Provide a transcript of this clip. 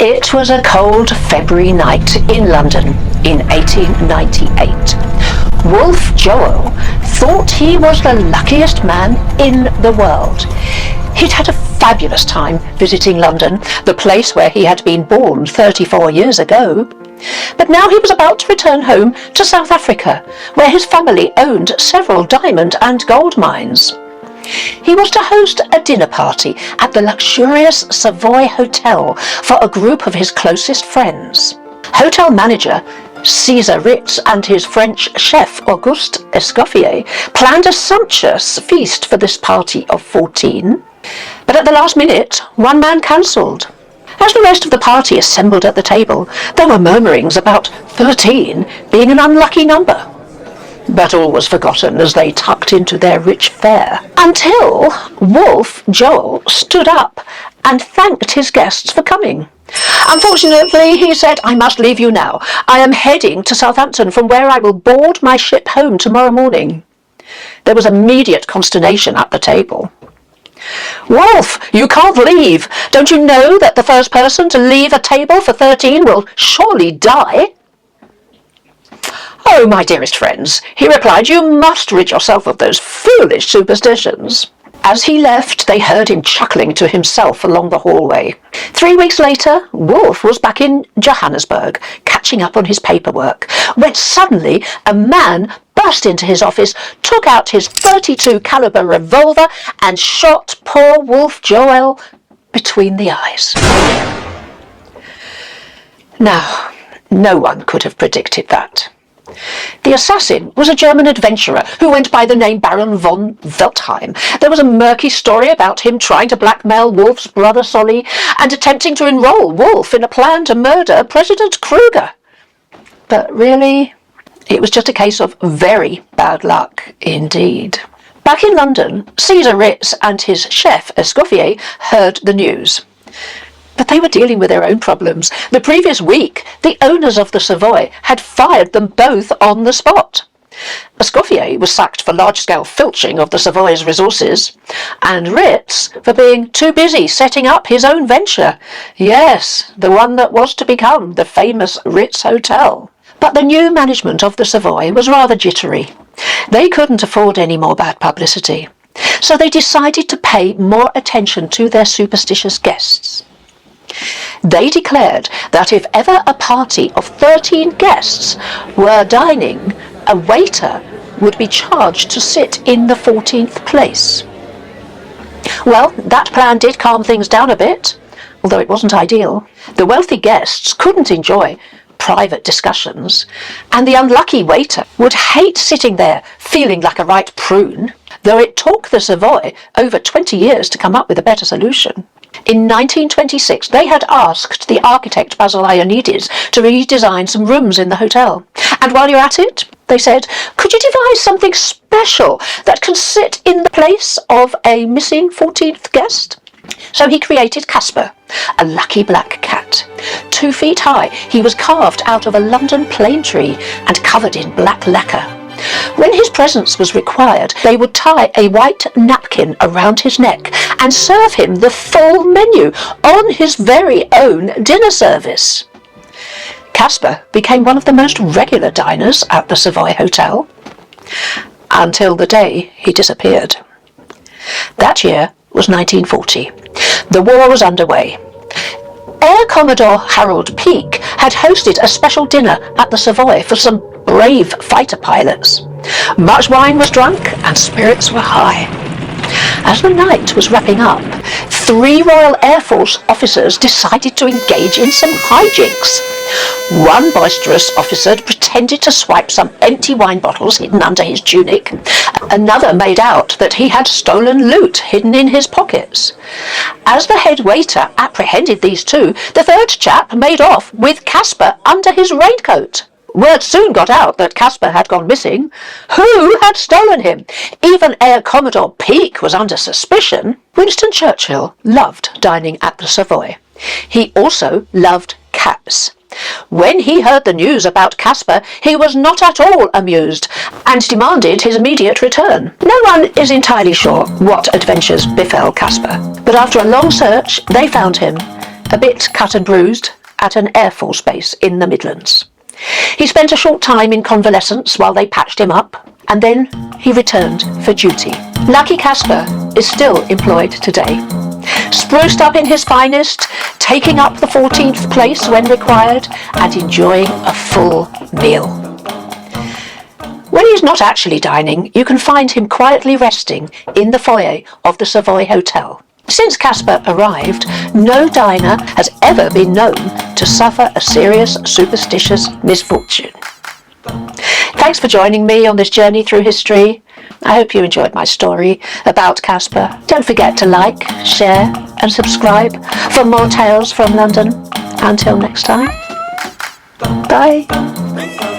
It was a cold February night in London in 1898. Wolf Joel thought he was the luckiest man in the world. He'd had a fabulous time visiting London, the place where he had been born 34 years ago. But now he was about to return home to South Africa, where his family owned several diamond and gold mines. He was to host a dinner party at the luxurious Savoy Hotel for a group of his closest friends. Hotel manager Cesar Ritz and his French chef Auguste Escoffier planned a sumptuous feast for this party of 14. But at the last minute, one man cancelled. As the rest of the party assembled at the table, there were murmurings about 13 being an unlucky number. But all was forgotten as they tucked into their rich fare, until Wolf Joel stood up and thanked his guests for coming. "Unfortunately," he said, "I must leave you now. I am heading to Southampton, from where I will board my ship home tomorrow morning." There was immediate consternation at the table. "Wolf, you can't leave. Don't you know that the first person to leave a table for 13 will surely die?" "Oh, my dearest friends," he replied, "you must rid yourself of those foolish superstitions." As he left, they heard him chuckling to himself along the hallway. 3 weeks later, Wolf was back in Johannesburg, catching up on his paperwork, when suddenly a man burst into his office, took out his .32 caliber revolver and shot poor Wolf Joel between the eyes. Now, no one could have predicted that. The assassin was a German adventurer who went by the name Baron von Veltheim. There was a murky story about him trying to blackmail Wolf's brother Solly and attempting to enroll Wolf in a plan to murder President Kruger. But really, it was just a case of very bad luck indeed. Back in London, Cesar Ritz and his chef Escoffier heard the news. But they were dealing with their own problems. The previous week, the owners of the Savoy had fired them both on the spot. Escoffier was sacked for large-scale filching of the Savoy's resources, and Ritz for being too busy setting up his own venture. Yes, the one that was to become the famous Ritz Hotel. But the new management of the Savoy was rather jittery. They couldn't afford any more bad publicity, so they decided to pay more attention to their superstitious guests. They declared that if ever a party of 13 guests were dining, a waiter would be charged to sit in the 14th place. Well, that plan did calm things down a bit, although it wasn't ideal. The wealthy guests couldn't enjoy private discussions, and the unlucky waiter would hate sitting there feeling like a right prune, though it took the Savoy over 20 years to come up with a better solution. In 1926, they had asked the architect Basil Ionides to redesign some rooms in the hotel. And while you're at it, they said, could you devise something special that can sit in the place of a missing 14th guest? So he created Kaspar, a lucky black cat. 2 feet high, he was carved out of a London plane tree and covered in black lacquer. When his presence was required, they would tie a white napkin around his neck and serve him the full menu on his very own dinner service. Kaspar became one of the most regular diners at the Savoy Hotel, until the day he disappeared. That year was 1940. The war was underway. Air Commodore Harold Peake had hosted a special dinner at the Savoy for some brave fighter pilots. Much wine was drunk and spirits were high. As the night was wrapping up, 3 Royal Air Force officers decided to engage in some hijinks. One boisterous officer pretended to swipe some empty wine bottles hidden under his tunic. Another made out that he had stolen loot hidden in his pockets. As the head waiter apprehended these 2, the third chap made off with Kaspar under his raincoat. Word soon got out that Kaspar had gone missing. Who had stolen him? Even Air Commodore Peake was under suspicion. Winston Churchill loved dining at the Savoy. He also loved cats. When he heard the news about Kaspar, he was not at all amused and demanded his immediate return. No one is entirely sure what adventures befell Kaspar, but after a long search, they found him a bit cut and bruised, at an Air Force base in the Midlands. He spent a short time in convalescence while they patched him up, and then he returned for duty. Lucky Kaspar is still employed today, spruced up in his finest, taking up the 14th place when required, and enjoying a full meal. When he's not actually dining, you can find him quietly resting in the foyer of the Savoy Hotel. Since Kaspar arrived, no diner has ever been known to suffer a serious superstitious misfortune. Thanks for joining me on this journey through history. I hope you enjoyed my story about Kaspar. Don't forget to like, share and subscribe for more tales from London. Until next time, bye.